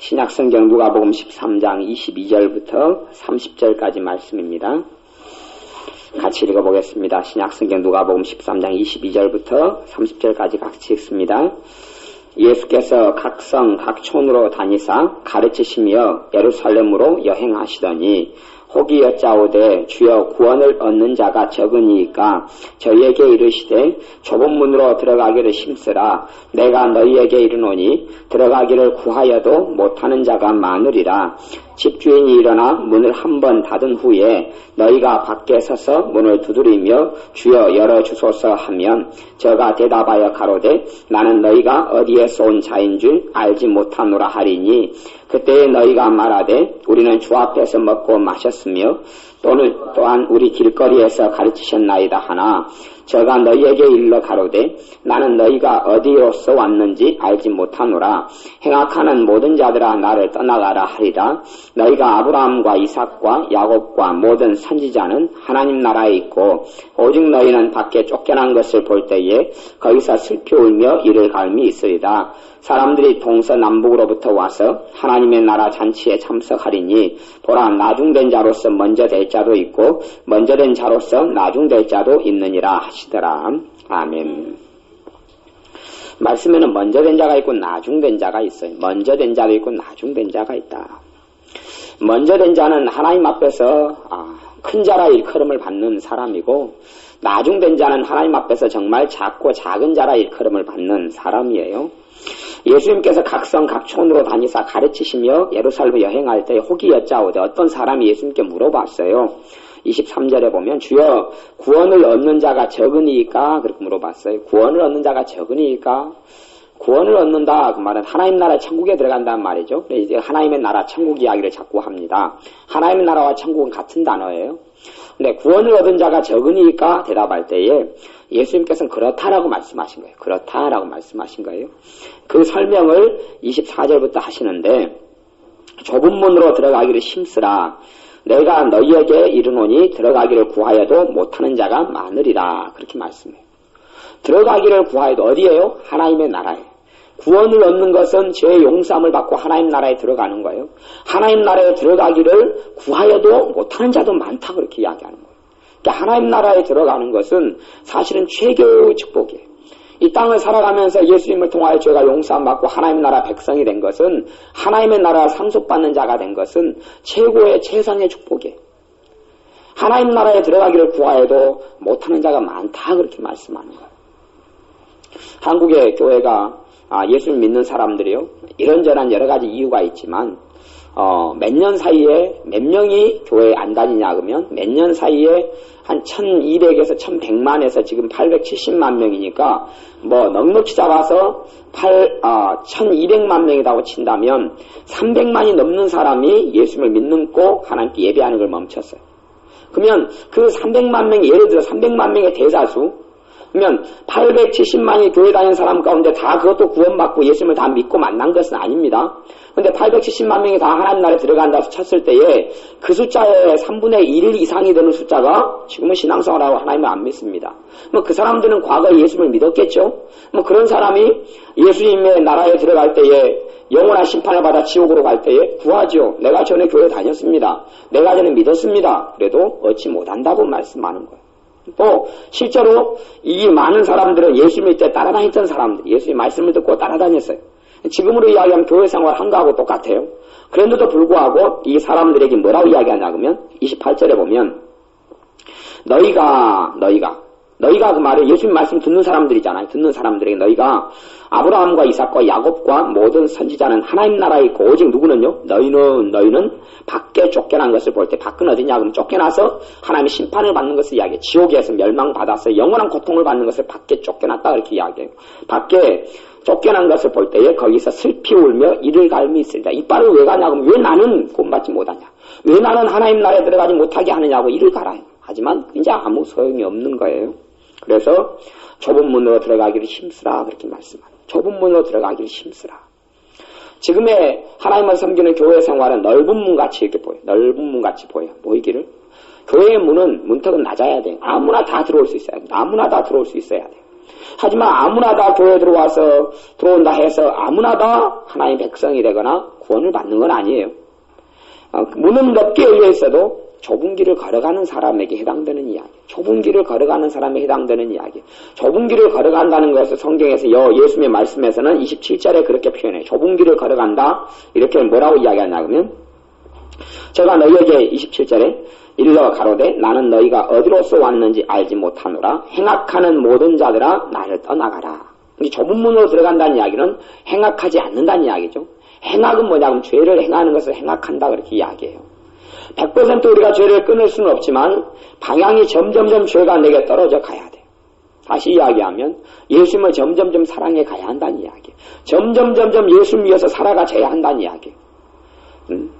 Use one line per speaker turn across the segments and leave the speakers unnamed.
신약성경 누가복음 13장 22절부터 30절까지 말씀입니다. 같이 읽어보겠습니다. 신약성경 누가복음 13장 22절부터 30절까지 같이 읽습니다. 예수께서 각 성, 각 촌으로 다니사 가르치시며 예루살렘으로 여행하시더니 혹이 여짜오되 주여 구원을 얻는 자가 적으니까 저희에게 이르시되 좁은 문으로 들어가기를 힘쓰라. 내가 너희에게 이르노니 들어가기를 구하여도 못하는 자가 많으리라. 집주인이 일어나 문을 한 번 닫은 후에 너희가 밖에 서서 문을 두드리며 주여 열어주소서 하면 저가 대답하여 가로되 나는 너희가 어디에서 온 자인 줄 알지 못하노라 하리니 그때에 너희가 말하되 우리는 주 앞에서 먹고 마셨으며 또한 우리 길거리에서 가르치셨나이다 하나 저가 너희에게 일러 가로되 나는 너희가 어디로서 왔는지 알지 못하노라. 행악하는 모든 자들아 나를 떠나가라 하리라. 너희가 아브라함과 이삭과 야곱과 모든 선지자는 하나님 나라에 있고 오직 너희는 밖에 쫓겨난 것을 볼 때에 거기서 슬피 울며 이를 갈미 있으리라. 사람들이 동서남북으로부터 와서 하나님의 나라 잔치에 참석하리니 보라 나중된 자로서 먼저 될 자도 있고 먼저 된 자로서 나중될 자도 있느니라 하시더라. 아멘. 말씀에는 먼저 된 자가 있고 나중된 자가 있어요. 먼저 된 자도 있고 나중된 자가 있다. 먼저 된 자는 하나님 앞에서 큰 자라 일컬음을 받는 사람이고 나중된 자는 하나님 앞에서 정말 작고 작은 자라 일컬음을 받는 사람이에요. 예수님께서 각 성 각 촌으로 다니사 가르치시며 예루살렘 여행할 때 혹이 여짜오되 어떤 사람이 예수님께 물어봤어요. 23절에 보면 주여 구원을 얻는 자가 적으니까 그렇게 물어봤어요. 구원을 얻는 자가 적으니까 구원을 얻는다 그 말은 하나님 나라 천국에 들어간다는 말이죠. 이제 하나님의 나라 천국 이야기를 자꾸 합니다. 하나님의 나라와 천국은 같은 단어예요. 근데 구원을 얻은 자가 적으니까 대답할 때에 예수님께서는 그렇다라고 말씀하신 거예요. 그렇다라고 말씀하신 거예요. 그 설명을 24절부터 하시는데 좁은 문으로 들어가기를 힘쓰라. 내가 너희에게 이르노니 들어가기를 구하여도 못하는 자가 많으리라. 그렇게 말씀해요. 들어가기를 구하여도 어디에요? 하나님의 나라에. 구원을 얻는 것은 죄의 용서함을 받고 하나님 나라에 들어가는 거예요. 하나님 나라에 들어가기를 구하여도 못하는 자도 많다 그렇게 이야기하는 거예요. 그러니까 하나님 나라에 들어가는 것은 사실은 최고의 축복이에요. 이 땅을 살아가면서 예수님을 통하여 죄가 용서함 받고 하나님 나라 백성이 된 것은 하나님의 나라 상속받는 자가 된 것은 최고의 최상의 축복이에요. 하나님 나라에 들어가기를 구하여도 못하는 자가 많다 그렇게 말씀하는 거예요. 한국의 교회가 예수님 믿는 사람들이요 이런저런 여러 가지 이유가 있지만 몇 년 사이에 몇 명이 교회에 안 다니냐 그러면 몇 년 사이에 한 1200에서 1100만에서 지금 870만 명이니까 뭐 넉넉히 잡아서 1200만 명이라고 친다면 300만이 넘는 사람이 예수님을 믿고 하나님께 예배하는 걸 멈췄어요. 그러면 그 300만 명이 예를 들어 300만 명의 대다수 그러면 870만이 교회 다니는 사람 가운데 다 그것도 구원받고 예수님을 다 믿고 만난 것은 아닙니다. 그런데 870만 명이 다 하나님 나라에 들어간다고 쳤을 때에 그 숫자의 3분의 1 이상이 되는 숫자가 지금은 신앙생활하고 하나님을 안 믿습니다. 뭐 그 사람들은 과거에 예수님을 믿었겠죠. 뭐 그런 사람이 예수님의 나라에 들어갈 때에 영원한 심판을 받아 지옥으로 갈 때에 구하죠. 내가 전에 교회 다녔습니다. 내가 전에 믿었습니다. 그래도 얻지 못한다고 말씀하는 거예요. 또 실제로 이 많은 사람들은 예수 믿을 때 따라다녔던 사람들, 예수님 말씀을 듣고 따라다녔어요. 지금으로 이야기하면 교회 생활 한 거하고 똑같아요. 그런데도 불구하고 이 사람들에게 뭐라고 이야기하냐 그러면 28절에 보면 너희가 그 말은 예수님 말씀 듣는 사람들이잖아요. 듣는 사람들에게 너희가 아브라함과 이삭과 야곱과 모든 선지자는 하나님 나라에 있고 오직 누구는요? 너희는 밖에 쫓겨난 것을 볼 때 밖은 어디냐 그러면 쫓겨나서 하나님의 심판을 받는 것을 이야기해요. 지옥에서 멸망받아서 영원한 고통을 받는 것을 밖에 쫓겨났다 이렇게 이야기해요. 밖에 쫓겨난 것을 볼 때에 거기서 슬피 울며 이를 갈미 있으리라. 이빨을 왜 가냐 그러면 왜 나는 구원받지 못하냐? 왜 나는 하나님 나라에 들어가지 못하게 하느냐고 이를 갈아요. 하지만 이제 아무 소용이 없는 거예요. 그래서 좁은 문으로 들어가기를 힘쓰라 그렇게 말씀합니다. 좁은 문으로 들어가기를 힘쓰라. 지금의 하나님을 섬기는 교회 생활은 넓은 문같이 이렇게 보여요. 넓은 문같이 보이기를. 교회의 문턱은 낮아야 돼요. 아무나 다 들어올 수 있어야 돼요. 아무나 다 들어올 수 있어야 돼요. 하지만 아무나 다 교회에 들어온다 해서 아무나 다 하나님의 백성이 되거나 구원을 받는 건 아니에요. 문은 넓게 열려 있어도 좁은 길을 걸어가는 사람에게 해당되는 이야기. 좁은 길을 걸어가는 사람에 해당되는 이야기. 좁은 길을 걸어간다는 것을 성경에서 예수님의 말씀에서는 27절에 그렇게 표현해요. 좁은 길을 걸어간다. 이렇게 뭐라고 이야기하냐면 제가 너희에게 27절에 일러 가로되 나는 너희가 어디로서 왔는지 알지 못하노라. 행악하는 모든 자들아 나를 떠나가라. 좁은 문으로 들어간다는 이야기는 행악하지 않는다는 이야기죠. 행악은 뭐냐면 죄를 행하는 것을 행악한다 그렇게 이야기해요. 100% 우리가 죄를 끊을 수는 없지만 방향이 점점점 죄가 내게 떨어져 가야 돼. 다시 이야기하면 예수님을 점점점 사랑해 가야 한다는 이야기. 점점점점 예수 위해서 살아가줘야 한다는 이야기.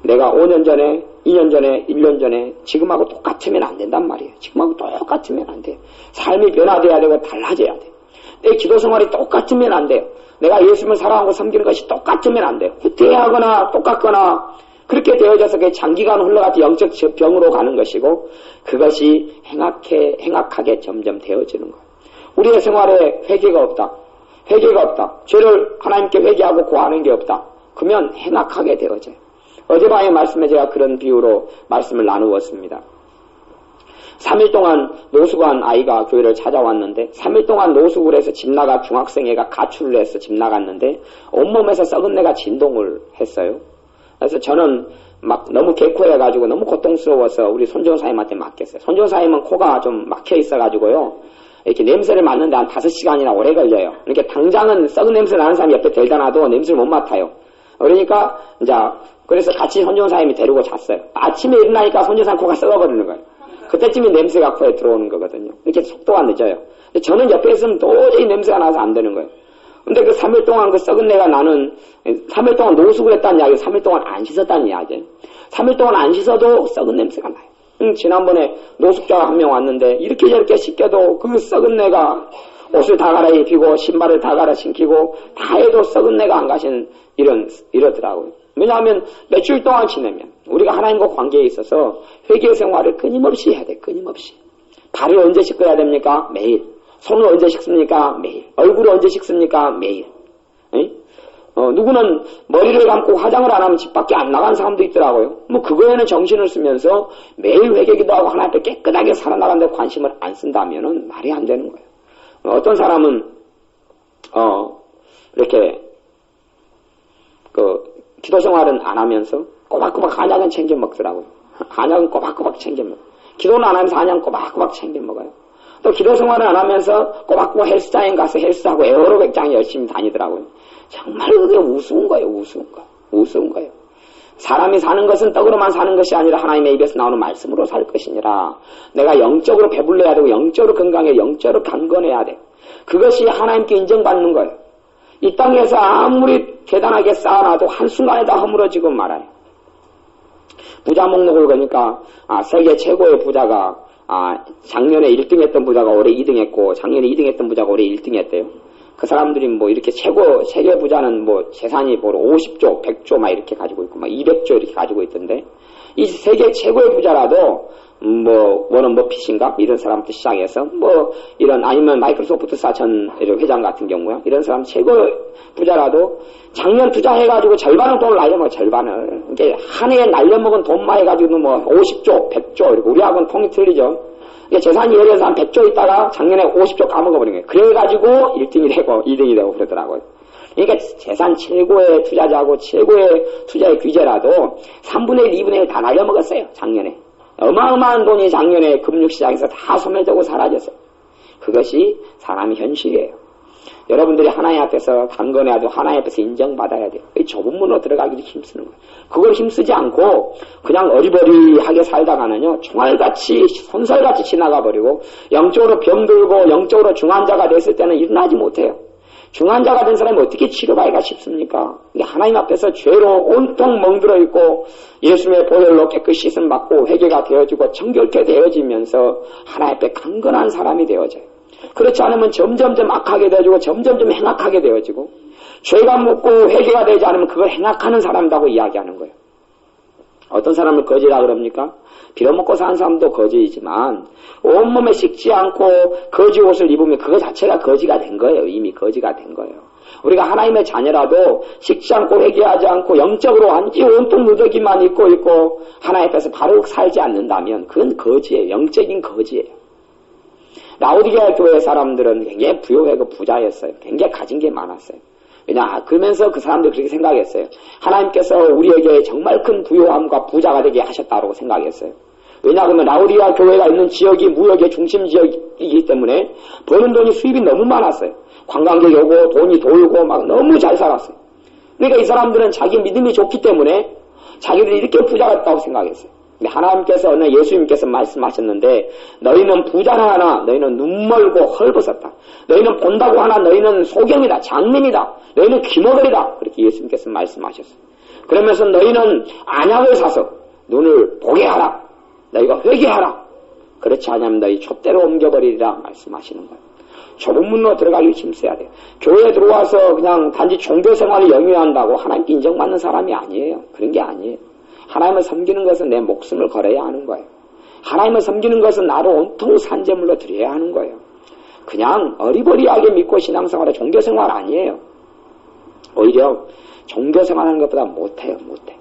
내가 5년 전에, 2년 전에, 1년 전에 지금하고 똑같으면 안 된단 말이에요. 지금하고 똑같으면 안 돼. 삶이 변화돼야 되고 달라져야 돼. 내 기도 생활이 똑같으면 안 돼요. 내가 예수님을 사랑하고 섬기는 것이 똑같으면 안 돼요. 후퇴하거나 똑같거나 그렇게 되어져서 장기간 흘러가서 영적 병으로 가는 것이고 그것이 행악하게 점점 되어지는 거예요. 우리의 생활에 회개가 없다. 회개가 없다. 죄를 하나님께 회개하고 구하는 게 없다. 그러면 행악하게 되어져요. 어젯밤의 말씀에 제가 그런 비유로 말씀을 나누었습니다. 3일 동안 노숙한 아이가 교회를 찾아왔는데 3일 동안 노숙을 해서 집 나가 중학생애가 가출을 해서 집 나갔는데 온몸에서 썩은 내가 진동을 했어요. 그래서 저는 막 너무 개코해가지고 너무 고통스러워서 우리 손전사님한테 맡겼어요. 손전사님은 코가 좀 막혀 있어가지고요. 이렇게 냄새를 맡는데 한 5시간이나 오래 걸려요. 이렇게 당장은 썩은 냄새 나는 사람이 옆에 데려다 놔도 냄새를 못 맡아요. 그러니까 그래서 같이 손전사님이 데리고 잤어요. 아침에 일어나니까 손전사님 코가 썩어버리는 거예요. 그때쯤에 냄새가 코에 들어오는 거거든요. 이렇게 속도가 늦어요. 근데 저는 옆에 있으면 도저히 냄새가 나서 안 되는 거예요. 근데 그 3일 동안 그 썩은 내가 나는 3일 동안 노숙을 했다는 이야기, 3일 동안 안 씻었다는 이야기. 3일 동안 안 씻어도 썩은 냄새가 나요. 지난번에 노숙자가 한 명 왔는데 이렇게 저렇게 씻겨도 그 썩은 내가 옷을 다 갈아입히고 신발을 다 갈아 신기고 다 해도 썩은 내가 안 가시는 이러더라고요. 왜냐하면 며칠 동안 지내면 우리가 하나님과 관계에 있어서 회개 생활을 끊임없이 해야 돼. 끊임없이. 발을 언제 씻어야 됩니까? 매일. 손을 언제 씻습니까? 매일. 얼굴을 언제 씻습니까? 매일. 누구는 머리를 감고 화장을 안 하면 집 밖에 안 나간 사람도 있더라고요. 뭐 그거에는 정신을 쓰면서 매일 회개기도 하고 하나님 앞에 깨끗하게 살아나가는 데 관심을 안 쓴다면은 말이 안 되는 거예요. 어떤 사람은 이렇게 기도 생활은 안 하면서 꼬박꼬박 한약은 챙겨 먹더라고요. 한약은 꼬박꼬박 챙겨 먹어요. 기도는 안 하면서 한약은 꼬박꼬박 챙겨 먹어요. 또 기도 생활을 안 하면서 꼬박꼬박 헬스장에 가서 헬스하고 에어로빅장에 열심히 다니더라고요. 정말 그게 우스운 거예요. 우스운 거예요. 사람이 사는 것은 떡으로만 사는 것이 아니라 하나님의 입에서 나오는 말씀으로 살 것이니라. 내가 영적으로 배불러야 되고 영적으로 건강해, 영적으로 강건해야 돼. 그것이 하나님께 인정받는 거예요. 이 땅에서 아무리 대단하게 쌓아놔도 한순간에 다 허물어지고 말아요. 부자 목록을 보니까 세계 최고의 부자가 작년에 1등했던 부자가 올해 2등했고 작년에 2등했던 부자가 올해 1등했대요. 그 사람들이 뭐 이렇게 세계 부자는 뭐 재산이 뭐 50조, 100조 막 이렇게 가지고 있고 막 200조 이렇게 가지고 있던데 이 세계 최고의 부자라도 뭐 워런 버핏인가 이런 사람부터 시작해서 뭐 이런 아니면 마이크로소프트 전 회장 같은 경우야 이런 사람 최고 부자라도 작년 투자해가지고 절반은 돈을 날려먹어. 절반을 이게 한 해에 날려먹은 돈만 해가지고 뭐 50조, 100조 이렇게 우리하고는 통이 틀리죠. 이게 재산이 예를 들어서 한 100조 있다가 작년에 50조 까먹어버린 거예요. 그래가지고 1등이 되고 2등이 되고 그러더라고요. 그러니까 재산 최고의 투자자고 최고의 투자의 규제라도 3분의 1, 2분의 1 다 날려먹었어요. 작년에. 어마어마한 돈이 작년에 금융시장에서 다 소멸되고 사라졌어요. 그것이 사람의 현실이에요. 여러분들이 하나님 앞에서 강건해야도 하나님 앞에서 인정받아야 돼요. 이 좁은 문으로 들어가기도 힘쓰는 거예요. 그걸 힘쓰지 않고 그냥 어리버리하게 살다가는요. 총알같이 손살같이 지나가버리고 영적으로 병들고 영적으로 중환자가 됐을 때는 일어나지 못해요. 중환자가 된 사람이 어떻게 치료받기가 쉽습니까? 하나님 앞에서 죄로 온통 멍들어 있고 예수님의 보혈로 깨끗이 씻음 받고 회개가 되어지고 정결케 되어지면서 하나님 앞에 강건한 사람이 되어져요. 그렇지 않으면 점점점 악하게 되어지고 점점점 행악하게 되어지고 죄가 묻고 회개가 되지 않으면 그걸 행악하는 사람이라고 이야기하는 거예요. 어떤 사람을 거지라 그럽니까? 빌어먹고 사는 사람도 거지이지만 온몸에 씻지 않고 거지 옷을 입으면 그거 자체가 거지가 된 거예요. 이미 거지가 된 거예요. 우리가 하나님의 자녀라도 씻지 않고 회개하지 않고 영적으로 완전히 온통 누더기만 입고 있고 하나님 앞에서 바로 살지 않는다면 그건 거지예요. 영적인 거지예요. 라오디게아 교회 사람들은 굉장히 부유하고 부자였어요. 굉장히 가진 게 많았어요. 왜냐, 그러면서 그 사람들이 그렇게 생각했어요. 하나님께서 우리에게 정말 큰 부유함과 부자가 되게 하셨다고 생각했어요. 왜냐하면 라오디게아 교회가 있는 지역이 무역의 중심 지역이기 때문에 버는 돈이 수입이 너무 많았어요. 관광객이 오고 돈이 돌고 막 너무 잘 살았어요. 그러니까 이 사람들은 자기 믿음이 좋기 때문에 자기들이 이렇게 부자가 됐다고 생각했어요. 근데 하나님께서 예수님께서 말씀하셨는데 너희는 부자나 하나 너희는 눈멀고 헐벗었다. 너희는 본다고 하나 너희는 소경이다. 장민이다. 너희는 귀머거리다. 그렇게 예수님께서 말씀하셨어요. 그러면서 너희는 안약을 사서 눈을 보게 하라. 너희가 회개하라. 그렇지 않으면 너희 촛대로 옮겨버리리라 말씀하시는 거예요. 좁은 문으로 들어가기 힘써야 돼요. 교회에 들어와서 그냥 단지 종교생활을 영위한다고 하나님께 인정받는 사람이 아니에요. 그런 게 아니에요. 하나님을 섬기는 것은 내 목숨을 걸어야 하는 거예요. 하나님을 섬기는 것은 나를 온통 산재물로 드려야 하는 거예요. 그냥 어리버리하게 믿고 신앙생활에 종교생활 아니에요. 오히려 종교생활하는 것보다 못해요. 못해.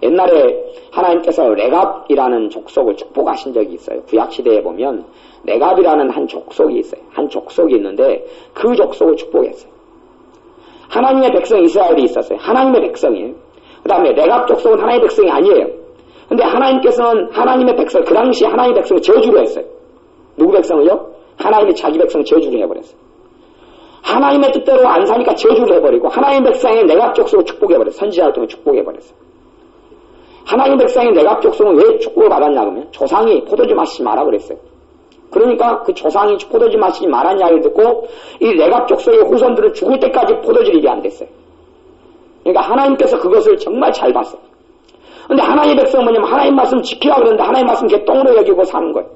옛날에 하나님께서 레갑이라는 족속을 축복하신 적이 있어요. 구약시대에 보면 레갑이라는 한 족속이 있어요. 한 족속이 있는데 그 족속을 축복했어요. 하나님의 백성 이스라엘이 있었어요. 하나님의 백성이에요. 그 다음에 레갑 족속은 하나님의 백성이 아니에요. 근데 하나님께서는 하나님의 백성, 그 당시 하나님의 백성을 저주로 했어요. 누구 백성을요? 하나님의 자기 백성을 저주로 해버렸어요. 하나님의 뜻대로 안 사니까 저주를 해버리고 하나님의 백성의 레갑 족속을 축복해버렸어요. 선지자를 통해 축복해버렸어요. 하나님 백성의 레갑 족속은 왜 축복을 받았냐 그러면 조상이 포도주 마시지 마라 그랬어요. 그러니까 그 조상이 포도주 마시지 말았냐 를 듣고 이 레갑 족속의 후손들은 죽을 때까지 포도주를 입이 안 됐어요. 그러니까 하나님께서 그것을 정말 잘 봤어요. 근데 하나님 백성은 뭐냐면 하나님 말씀 지키라 그러는데 하나님 말씀 개똥으로 여기고 사는 거예요.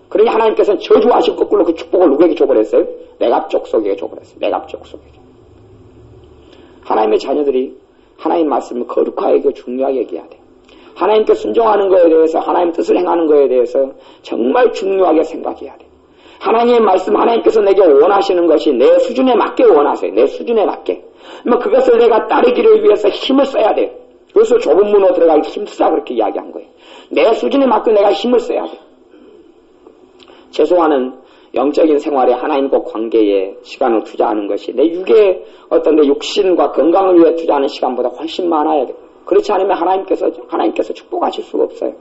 그러니 하나님께서는 저주하시고 거꾸로 그 축복을 누구에게 줘버렸어요? 레갑 족속에게 줘버렸어요. 레갑 족속에게. 하나님의 자녀들이 하나님 말씀을 거룩하게 중요하게 얘기해야 돼요. 하나님께 순종하는 거에 대해서 하나님 뜻을 행하는 거에 대해서 정말 중요하게 생각해야 돼요. 하나님의 말씀 하나님께서 내게 원하시는 것이 내 수준에 맞게 원하세요. 내 수준에 맞게. 그것을 내가 따르기를 위해서 힘을 써야 돼요. 그래서 좁은 문으로 들어가기 힘쓰라 그렇게 이야기한 거예요. 내 수준에 맞게 내가 힘을 써야 돼요. 최소한은 영적인 생활에 하나님과 관계에 시간을 투자하는 것이 내 육의 어떤 내 육신과 건강을 위해 투자하는 시간보다 훨씬 많아야 돼요. 그렇지 않으면 하나님께서 축복하실 수가 없어요.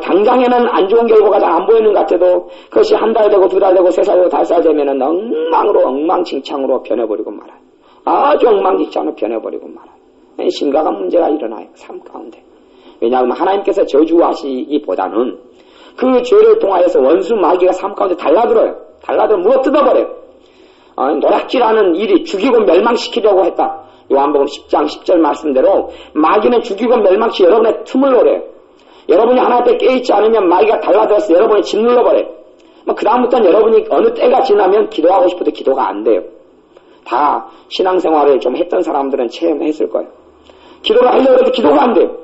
당장에는 안 좋은 결과가 잘 안 보이는 것 같아도 그것이 한 달 되고 두 달 되고 세 살 되고 다섯 살 되면은 엉망진창으로 변해버리고 말아요. 아주 엉망진창으로 변해버리고 말아요. 심각한 문제가 일어나요. 삶 가운데. 왜냐하면 하나님께서 저주하시기보다는 그 죄를 통하여서 원수 마귀가 삶 가운데 달라들어 물어 뜯어버려요. 노략질하는 일이 죽이고 멸망시키려고 했다. 요한복음 10장 10절 말씀대로 마귀는 죽이고 멸망시 여러분의 틈을 노려요. 여러분이 하나님 앞에 깨있지 않으면 마귀가 달라들어서 여러분의 집 눌러버려요. 그 다음부터는 여러분이 어느 때가 지나면 기도하고 싶어도 기도가 안 돼요. 다 신앙생활을 좀 했던 사람들은 체험했을 거예요. 기도를 하려고 해도 기도가 안 돼요.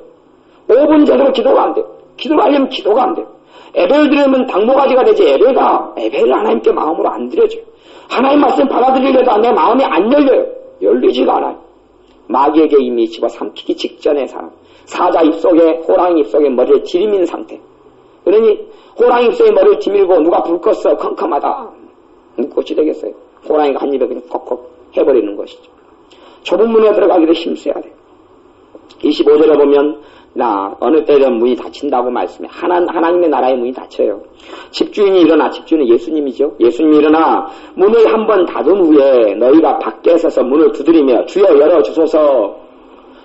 5분 제대로 기도가 안 돼요. 기도를 하려면 기도가 안 돼요. 예배를 드리면 당모가지가 되지 예배를 하나님께 마음으로 안 드려져요. 하나님 말씀 받아들이려도 내 마음이 안 열려요. 열리지가 않아요. 마귀에게 이미 집어삼키기 직전의 사람. 사자 입속에 호랑이 입속에 머리를 디미는 상태. 그러니 호랑이 입속에 머리를 디밀고 누가 불 껐어 컴컴하다. 무엇이 되겠어요? 호랑이가 한 입에 그냥 컥컥 해버리는 것이죠. 좁은 문에 들어가기도 힘써야 돼요. 25절에 보면 어느 때든 문이 닫힌다고 말씀해. 하나님의 나라의 문이 닫혀요. 집주인이 일어나, 집주인은 예수님이죠. 예수님이 일어나 문을 한번 닫은 후에 너희가 밖에 서서 문을 두드리며 주여 열어주소서.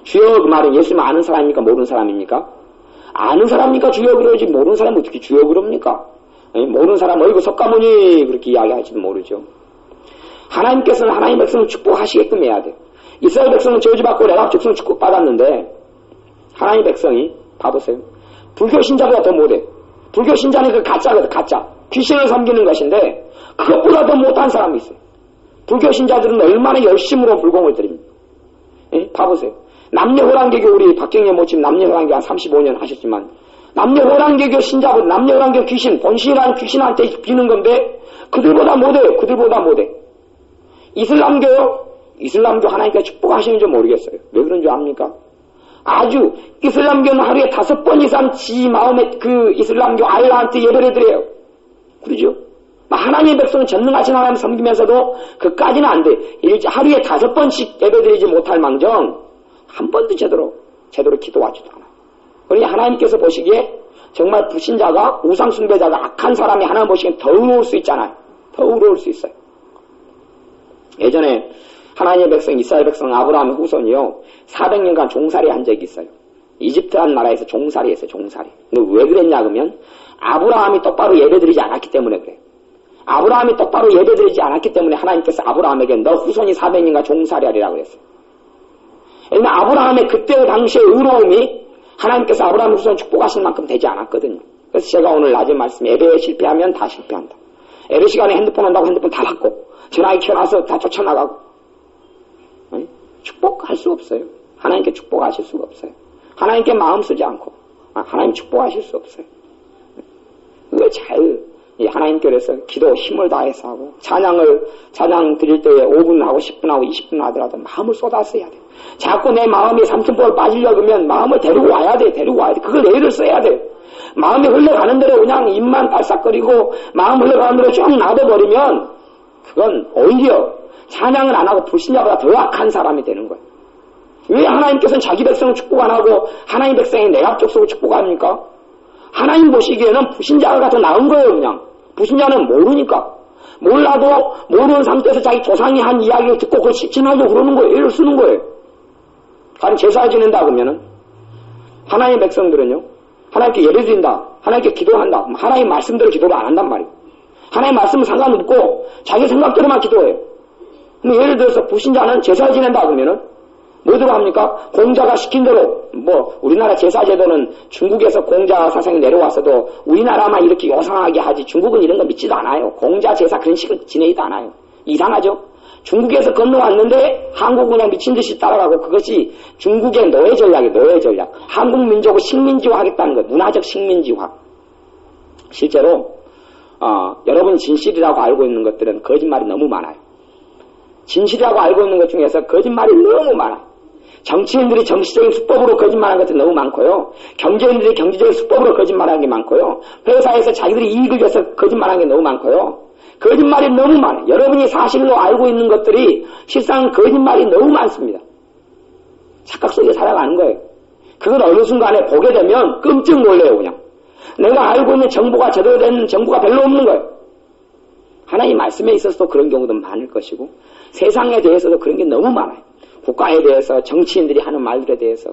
주여 그 말은 예수님 아는 사람입니까? 모르는 사람입니까? 아는 사람입니까? 주여 그러지. 모르는 사람은 어떻게 주여 그럽니까? 모르는 사람 어이구 석가모니 그렇게 이야기할지도 모르죠. 하나님께서는 하나님 백성을 축복하시게끔 해야 돼요. 이스라엘 백성은 저주받고 레갑 족속은 축복받았는데 하나님 백성이 봐보세요. 불교 신자보다 더 못해. 불교 신자는 그 가짜거든. 가짜. 귀신을 섬기는 것인데 그것보다 더 못한 사람이 있어요. 불교 신자들은 얼마나 열심으로 불공을 드립니까? 봐보세요. 남녀호랑개교 우리 박정희 모침 남녀호랑개 한 35년 하셨지만 남녀호랑개교 신자분 남녀호랑개 귀신 본신이라는 귀신한테 비는 건데 그들보다 못해요. 그들보다 못해. 이슬람교요? 이슬람교 하나님께서 축복하시는 줄 모르겠어요. 왜 그런 줄 압니까? 아주 이슬람교는 하루에 5번 이상 지 마음에 그 이슬람교 알라한테 예배를 드려요. 그러죠? 하나님의 백성은 전능하신 하나님 섬기면서도 그까지는 안 돼. 하루에 5번씩 예배드리지 못할 망정 한 번도 제대로 기도하지도 않아요. 그러니 하나님께서 보시기에 정말 불신자가 우상숭배자가 악한 사람이 하나님 보시기엔 더 의로울 수 있잖아요. 더 의로울 수 있어요. 예전에 하나님의 백성 이스라엘 백성 아브라함의 후손이요 400년간 종살이 한 적이 있어요. 이집트라는 나라에서 종살이 했어요. 종살이. 근데 왜 그랬냐 그러면 아브라함이 똑바로 예배드리지 않았기 때문에 그래요. 아브라함이 똑바로 예배드리지 않았기 때문에 하나님께서 아브라함에게 너 후손이 400년간 종살이 하리라고 그랬어요. 왜냐면 아브라함의 그때 당시의 의로움이 하나님께서 아브라함의 후손 축복하신 만큼 되지 않았거든요. 그래서 제가 오늘 낮에 말씀 예배에 실패하면 다 실패한다. 예배 시간에 핸드폰 한다고 핸드폰 다 받고 전화기 켜놔서 다 쫓아나가고 축복할 수 없어요. 하나님께 축복하실 수가 없어요. 하나님께 마음 쓰지 않고 하나님 축복하실 수 없어요. 왜 잘 하나님께서 기도 힘을 다해서 하고 찬양 드릴 때에 5분 하고 10분 하고 20분 하더라도 마음을 쏟아서 해야 돼요. 자꾸 내 마음이 삼천포를 빠지려고 하면 마음을 데리고 와야 돼. 그걸 애를 써야 돼. 마음이 흘러가는 대로 그냥 입만 빨싹거리고 마음 흘러가는 대로 쭉 놔둬버리면 그건 오히려 찬양을 안 하고 불신자보다 더 악한 사람이 되는 거예요. 왜 하나님께서는 자기 백성을 축복 안 하고 하나님 백성이 내합적 속을 축복합니까? 하나님 보시기에는 불신자가 더 나은 거예요. 그냥 불신자는 모르니까 몰라도 모르는 상태에서 자기 조상이 한 이야기를 듣고 그걸 실천하려고 그러는 거예요. 애를 쓰는 거예요. 가령 제사 지낸다 그러면은 하나님 백성들은요 하나님께 예배 드린다 하나님께 기도한다 그럼 하나님 말씀대로 기도를 안 한단 말이에요. 하나님 말씀은 상관없고 자기 생각대로만 기도해요. 그럼 예를 들어서 불신자는 제사 지낸다 그러면은 뭐대로 합니까? 공자가 시킨 대로 우리나라 제사 제도는 중국에서 공자 사상이 내려왔어도 우리나라만 이렇게 요상하게 하지 중국은 이런 거 믿지도 않아요. 공자 제사 그런 식으로 지내지도 않아요. 이상하죠? 중국에서 건너왔는데 한국은 그냥 미친 듯이 따라가고 그것이 중국의 노예 전략이에요. 노예 전략. 한국 민족을 식민지화 하겠다는 거예요. 문화적 식민지화. 실제로 여러분이 진실이라고 알고 있는 것들은 거짓말이 너무 많아요. 진실이라고 알고 있는 것 중에서 거짓말이 너무 많아요. 정치인들이 정치적인 수법으로 거짓말하는 것도 너무 많고요. 경제인들이 경제적인 수법으로 거짓말하는 게 많고요. 회사에서 자기들이 이익을 위해서 거짓말하는 게 너무 많고요. 거짓말이 너무 많아요. 여러분이 사실로 알고 있는 것들이 실상 거짓말이 너무 많습니다. 착각 속에 살아가는 거예요. 그걸 어느 순간에 보게 되면 끔찍 놀래요. 그냥 내가 알고 있는 정보가 제대로 된 정보가 별로 없는 거예요. 하나님 말씀에 있어서도 그런 경우도 많을 것이고 세상에 대해서도 그런 게 너무 많아요. 국가에 대해서 정치인들이 하는 말들에 대해서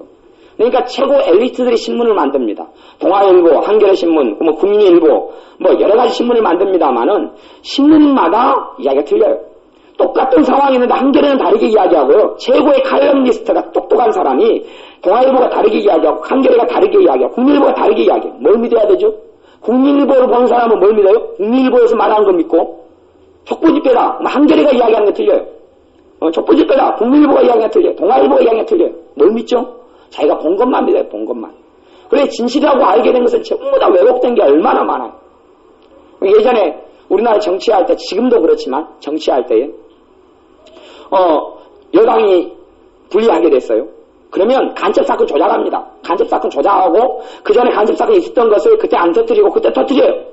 그러니까 최고 엘리트들이 신문을 만듭니다. 동아일보, 한겨레신문, 국민일보 여러 가지 신문을 만듭니다만은 신문마다 이야기가 틀려요. 똑같은 상황이 있는데 한겨레는 다르게 이야기하고요. 최고의 칼럼니스트가 똑똑한 사람이 동아일보가 다르게 이야기하고 한겨레가 다르게 이야기하고 국민일보가 다르게 이야기해요. 뭘 믿어야 되죠? 국민일보를 보는 사람은 뭘 믿어요? 국민일보에서 말하는 거 믿고 촉보집배다. 한겨레가 이야기하는 거 틀려요. 촉보집배다. 국민일보가 이야기가 틀려요. 동아일보가 이야기가 틀려요. 뭘 믿죠? 자기가 본 것만 믿어요. 본 것만. 그래 진실이라고 알게 된 것은 전부 다 왜곡된 게 얼마나 많아요. 예전에 우리나라 정치할 때 지금도 그렇지만 정치할 때에 여당이 불리하게 됐어요. 그러면 간첩사건 조작합니다. 간첩사건 조작하고 그 전에 간첩사건이 있었던 것을 그때 안 터뜨리고 그때 터뜨려요.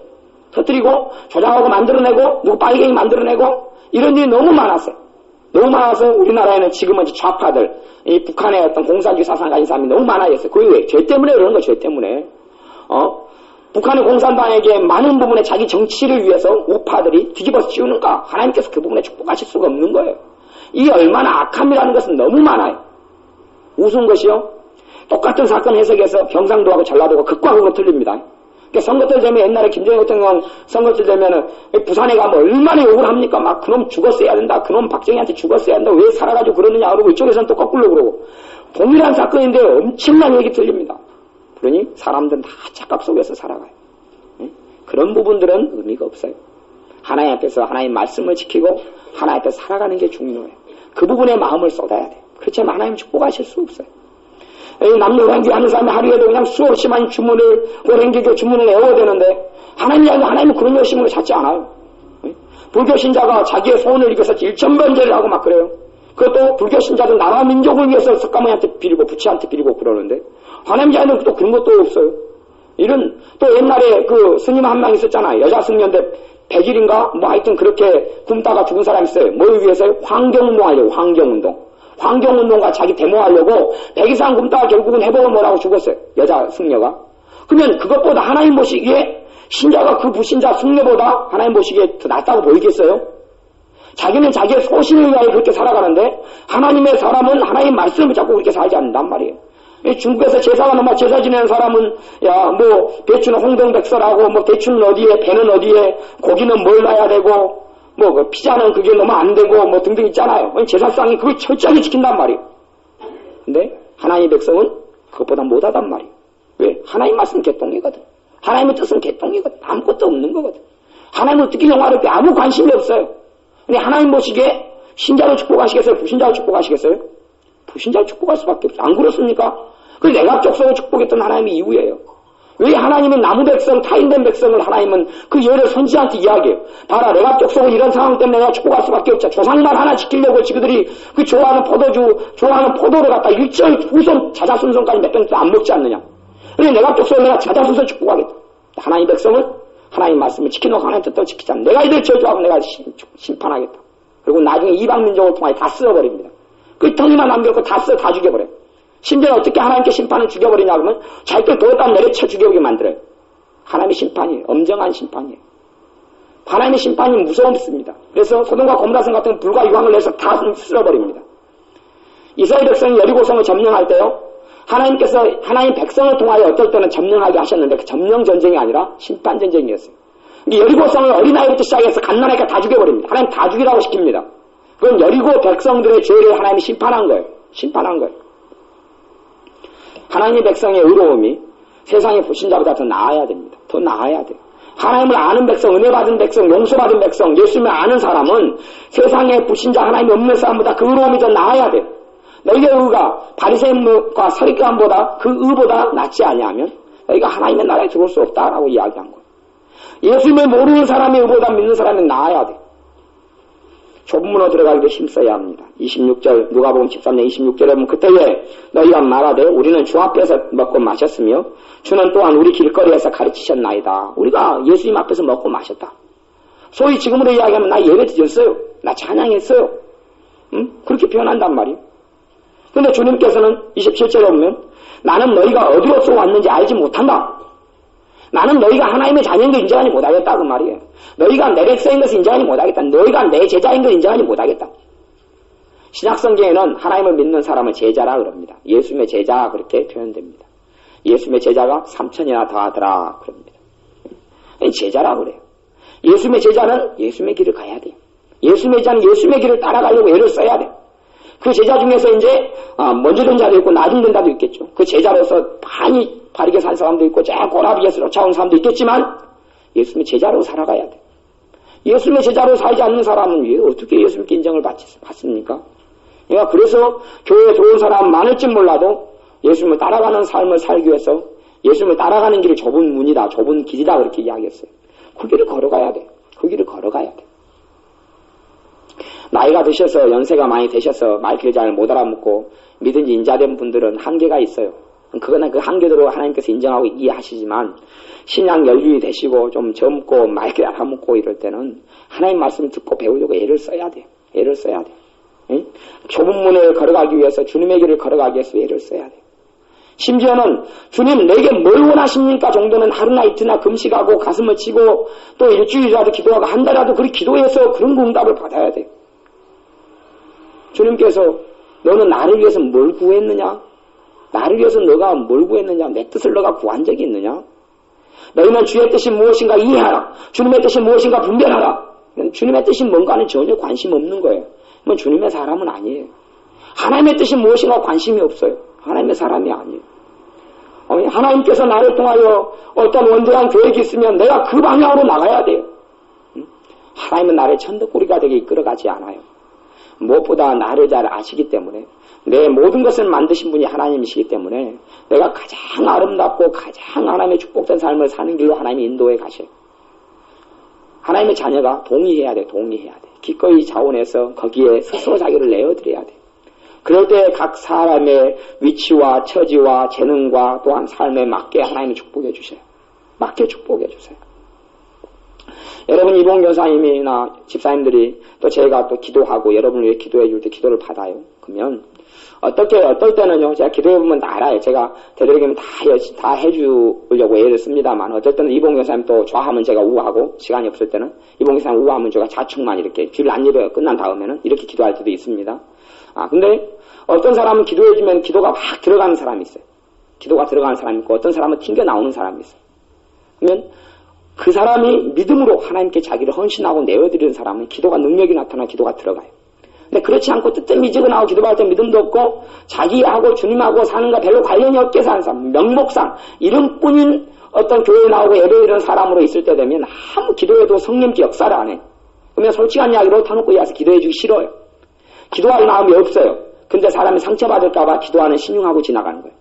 터뜨리고 조작하고 만들어내고 누구 빨갱이 만들어내고 이런 일이 너무 많았어요. 너무 많아서 우리나라에는 지금은 좌파들 이 북한의 어떤 공산주의 사상 가진 사람이 너무 많아졌어요. 그게 왜? 죄 때문에 그러는 거예요. 죄 때문에. 북한의 공산당에게 많은 부분에 자기 정치를 위해서 우파들이 뒤집어서 씌우는가? 하나님께서 그 부분에 축복하실 수가 없는 거예요. 이 얼마나 악함이라는 것은 너무 많아요. 우스운 것이요. 똑같은 사건 해석에서 경상도하고 전라도가 극과 극은 틀립니다. 그러니까 선거 때 되면 옛날에 김정일 대통령 선거 때 되면은 부산에 가면 얼마나 욕을 합니까? 막 그놈 죽었어야 된다. 그놈 박정희한테 죽었어야 된다. 왜 살아가지고 그러느냐 그러고 이쪽에서는 또 거꾸로 그러고 동일한 사건인데 엄청난 얘기 틀립니다. 그러니 사람들은 다 착각 속에서 살아가요. 그런 부분들은 의미가 없어요. 하나님 앞에서 하나님 말씀을 지키고 하나님 앞에서 살아가는 게 중요해요. 그 부분에 마음을 쏟아야 돼요. 그렇지 않으면 하나님 축복하실 수 없어요. 남녀관계 하는 사람이 하루에도 그냥 수없이 많은 주문을, 오랭개교 주문을 외워야 되는데, 하나님은 그런 열심으로 찾지 않아요. 불교 신자가 자기의 소원을 위해서 일천번제를 하고 막 그래요. 그것도 불교 신자들 나라 민족을 위해서 석가모니한테 빌고 부처한테 빌고 그러는데, 하나님 자에는 또 그런 것도 없어요. 또 옛날에 그 스님 한 명 있었잖아요. 여자 승려인데 100일인가? 뭐 하여튼 그렇게 굶다가 죽은 사람이 있어요. 뭘 위해서요? 환경운동 하려고, 환경운동. 환경운동과 자기 데모하려고 100 이상 굶다가 결국은 해보고 뭐라고 죽었어요. 여자 승려가. 그러면 그것보다 하나님 보시기에 신자가 그 불신자 승려보다 하나님 보시기에 더 낫다고 보이겠어요? 자기는 자기의 소신을 위하여 그렇게 살아가는데 하나님의 사람은 하나님 말씀을 잡고 그렇게 살지 않는단 말이에요. 중국에서 제사가 넘어 제사 지내는 사람은 배추는 홍동백설하고 대추는 어디에, 배는 어디에, 고기는 뭘 놔야 되고 피자는 그게 넣으면 안 되고 등등 있잖아요. 제사상이 그걸 철저하게 지킨단 말이에요. 근데 하나님의 백성은 그것보다 못하단 말이에요. 왜? 하나님 말씀은 개똥이거든. 하나님의 뜻은 개똥이거든. 아무것도 없는 거거든. 하나님은 어떻게 영화롭게 아무 관심이 없어요. 근데 하나님 보시기에 신자를 축복하시겠어요? 불신자를 축복하시겠어요? 불신자를 축복할 수밖에 없어요. 안 그렇습니까? 그 내각족속을 축복했던 하나님의 이유예요. 왜 하나님은 나무 백성, 타인된 백성을 하나님은 그 예를 선지한테 이야기해요. 봐라, 내각족속은 이런 상황 때문에 내가 축복할 수밖에 없자. 조상만 하나 지키려고 지그들이 그 좋아하는 포도를 갖다 일절 후손, 자자순손까지 몇 병도 안 먹지 않느냐. 그래, 내각족속을 내가 자자순손 축복하겠다. 하나님 백성은 하나님 말씀을 지켜놓고 하나님 뜻대로 지키자. 내가 이들 저주하고 내가 심판하겠다. 그리고 나중에 이방민족을 통하여 다 쓸어버립니다. 그 덩이만 남겨놓고 다 죽여버려요. 심지어 어떻게 하나님께 심판을 죽여버리냐 그러면 자기들 도에다 내려쳐 죽여오게 만들어요. 하나님의 심판이에요. 엄정한 심판이에요. 하나님의 심판이 무섭습니다. 그래서 소돔과 고모라성 같은 불과 유황을 내서 다 쓸어버립니다. 이스라엘 백성이 여리고성을 점령할 때요. 하나님께서 하나님 백성을 통하여 어떨 때는 점령하게 하셨는데 그 점령 전쟁이 아니라 심판 전쟁이었어요. 여리고성을 어린아이부터 시작해서 갓난아이가 다 죽여버립니다. 하나님 다 죽이라고 시킵니다. 그건 여리고 백성들의 죄를 하나님이 심판한 거예요. 심판한 거예요. 하나님의 백성의 의로움이 세상의 불신자보다 더 나아야 됩니다. 더 나아야 돼요. 하나님을 아는 백성, 은혜 받은 백성, 용서받은 백성, 예수님을 아는 사람은 세상의 불신자 하나님이 없는 사람보다 그 의로움이 더 나아야 돼요. 너희의 의가 바리새인과 서리교인보다 그 의보다 낫지 아니하면 너희가 하나님의 나라에 들어올 수 없다라고 이야기한 거예요. 예수님을 모르는 사람의 의보다 믿는 사람이 나아야 돼요. 좁은 문으로 들어가기를 힘써야 합니다. 26절 누가복음 13장 26절에 보면 그때에 너희가 말하되 우리는 주 앞에서 먹고 마셨으며 주는 또한 우리 길거리에서 가르치셨나이다. 우리가 예수님 앞에서 먹고 마셨다. 소위 지금으로 이야기하면 나 예배 드렸어요. 나 찬양했어요. 그렇게 표현한단 말이에요. 그런데 주님께서는 27절에 보면 나는 너희가 어디로서 왔는지 알지 못한다. 나는 너희가 하나님의 자녀인 걸 인정하지 못하겠다 그 말이에요. 너희가 내 백성인 것을 인정하지 못하겠다. 너희가 내 제자인 걸 인정하지 못하겠다. 신약성경에는 하나님을 믿는 사람을 제자라 그럽니다. 예수님의 제자 그렇게 표현됩니다. 예수님의 제자가 3천이나 더하더라 그럽니다. 제자라 그래요. 예수님의 제자는 예수님의 길을 가야 돼요. 예수님의 제자는 예수님의 길을 따라가려고 애를 써야 돼요. 그 제자 중에서 이제 먼저 된 자도 있고 나중 된 자도 있겠죠. 그 제자로서 많이 바르게 산 사람도 있고 꼬라비에서 쫓아온 사람도 있겠지만 예수님의 제자로 살아가야 돼. 예수님의 제자로 살지 않는 사람은 왜 어떻게 예수님께 인정을 받습니까? 그러니까 그래서 교회에 들어온 사람 많을지 몰라도 예수님을 따라가는 삶을 살기 위해서 예수님을 따라가는 길이 좁은 문이다, 좁은 길이다 그렇게 이야기했어요. 그 길을 걸어가야 돼. 그 길을 걸어가야 돼. 나이가 드셔서 연세가 많이 되셔서 말귀를 잘 못 알아먹고 믿은 지 인자된 분들은 한계가 있어요. 그거는 그 한계대로 하나님께서 인정하고 이해하시지만 신앙 연륜이 되시고 좀 젊고 말귀를 알아먹고 이럴 때는 하나님 말씀을 듣고 배우려고 애를 써야 돼요. 애를 써야 돼요. 응? 좁은 문을 걸어가기 위해서 주님의 길을 걸어가기 위해서 애를 써야 돼요. 심지어는 주님 내게 뭘 원하십니까 정도는 하루나 이틀이나 금식하고 가슴을 치고 또 일주일이라도 기도하고 한 달이라도 그렇게 기도해서 그런 응답을 받아야 돼요. 주님께서 너는 나를 위해서 뭘 구했느냐? 나를 위해서 너가 뭘 구했느냐? 내 뜻을 너가 구한 적이 있느냐? 너희는 주의 뜻이 무엇인가 이해하라. 주님의 뜻이 무엇인가 분별하라. 주님의 뜻이 뭔가는 전혀 관심 없는 거예요. 그건 주님의 사람은 아니에요. 하나님의 뜻이 무엇인가 관심이 없어요. 하나님의 사람이 아니에요. 하나님께서 나를 통하여 어떤 원대한 계획이 있으면 내가 그 방향으로 나가야 돼요. 하나님은 나를 천덕꾸리가 되게 이끌어가지 않아요. 무엇보다 나를 잘 아시기 때문에 내 모든 것을 만드신 분이 하나님이시기 때문에 내가 가장 아름답고 가장 하나님의 축복된 삶을 사는 길로 하나님이 인도해 가셔요. 하나님의 자녀가 동의해야 돼. 동의해야 돼. 기꺼이 자원해서 거기에 스스로 자기를 내어드려야 돼. 그럴 때 각 사람의 위치와 처지와 재능과 또한 삶에 맞게 하나님이 축복해 주세요. 맞게 축복해 주세요. 여러분 이봉 교사님이나 집사님들이 또 제가 또 기도하고 여러분을 위해 기도해 줄 때 기도를 받아요. 그러면 어떨 때는요, 제가 기도해 보면 다 알아요. 제가 되도록이면 다 해주려고 애를 씁니다만, 어떨 때는 이봉 교사님 또 좌하면 제가 우하고, 시간이 없을 때는 이봉 교사님 우하면 제가 좌측만 이렇게 귀를 안 열어요. 끝난 다음에는 이렇게 기도할 때도 있습니다. 근데 어떤 사람은 기도해주면 기도가 막 들어가는 사람이 있어요. 기도가 들어가는 사람이 있고, 어떤 사람은 튕겨 나오는 사람이 있어요. 그러면 그 사람이 믿음으로 하나님께 자기를 헌신하고 내어드리는 사람은 기도가 능력이 나타나 기도가 들어가요. 근데 그렇지 않고 뜨뜻미지근하고 기도할 때 믿음도 없고 자기하고 주님하고 사는 거 별로 관련이 없게 사는 사람, 명목상 이름뿐인 어떤 교회에 나오고 예배드리는 사람으로 있을 때 되면 아무 기도해도 성령께 역사를 안 해. 그러면 솔직한 이야기로 타놓고 와서 기도해주기 싫어요. 기도할 마음이 없어요. 근데 사람이 상처받을까봐 기도하는 신용하고 지나가는 거예요.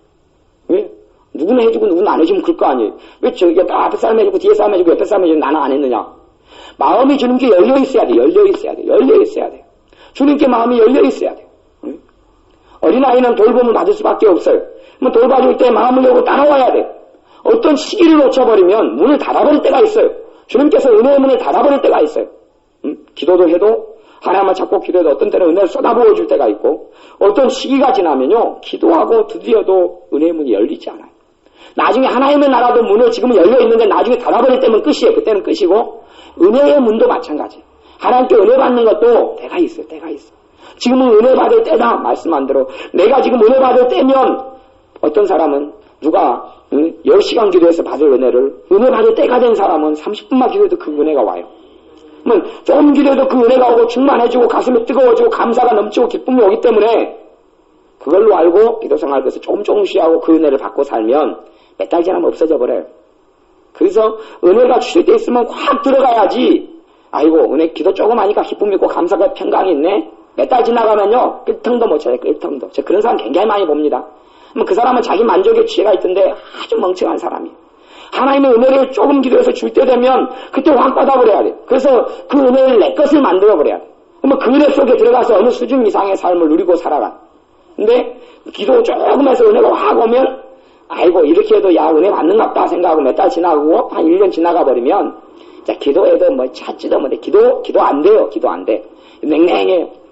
왜? 누구는 해주고 누구는 안 해주면 그럴 거 아니에요. 왜 저기 앞에 사람 해주고 뒤에 사람 해주고 옆에 사람 해주고 나는 안 했느냐. 마음이 주님께 열려 있어야 돼. 열려 있어야 돼. 열려 있어야 돼. 주님께 마음이 열려 있어야 돼. 응? 어린아이는 돌봄을 받을 수밖에 없어요. 그러면 돌봐줄 때 마음을 열고 따라와야 돼. 어떤 시기를 놓쳐버리면 문을 닫아버릴 때가 있어요. 주님께서 은혜의 문을 닫아버릴 때가 있어요. 응? 기도도 해도 하나님만 찾고 기도해도 어떤 때는 은혜를 쏟아부어 줄 때가 있고 어떤 시기가 지나면요. 기도하고 드디어도 은혜의 문이 열리지 않아요. 나중에 하나님의 나라도 문을 지금은 열려 있는데 나중에 닫아버릴 때면 끝이에요. 그때는 끝이고 은혜의 문도 마찬가지. 하나님께 은혜 받는 것도 때가 있어요. 때가 있어. 지금은 은혜 받을 때다. 말씀한 대로 내가 지금 은혜 받을 때면 어떤 사람은 누가 10시간 기도해서 받을 은혜를 은혜 받을 때가 된 사람은 30분만 기도해도 그 은혜가 와요. 그러면 조금 기도해도 그 은혜가 오고 충만해지고 가슴이 뜨거워지고 감사가 넘치고 기쁨이 오기 때문에 그걸로 알고 기도 생활을 해서 조금씩 하고 그 은혜를 받고 살면 몇 달 지나면 없어져 버려요. 그래서 은혜가 주실 때 있으면 확 들어가야지. 아이고 은혜 기도 조금 하니까 기쁨이 있고 감사가 평강이 있네. 몇 달 지나가면요 끄텅도 못 쳐요. 끄텅도. 저 그런 사람 굉장히 많이 봅니다. 그럼 그 사람은 자기 만족에 취해가 있던데 아주 멍청한 사람이에요. 하나님의 은혜를 조금 기도해서 줄 때 되면 그때 확 받아버려야 돼. 그래서 그 은혜를 내 것을 만들어버려야 돼. 그러면 그 은혜 속에 들어가서 어느 수준 이상의 삶을 누리고 살아가. 근데 기도 조금 해서 은혜가 확 오면 아이고 이렇게 해도 야 은혜 받는갑다 생각하고 몇 달 지나고 한 1년 지나가 버리면 자 기도해도 뭐 찾지도 못해. 기도 안 돼요. 기도 안 돼. 냉랭해요.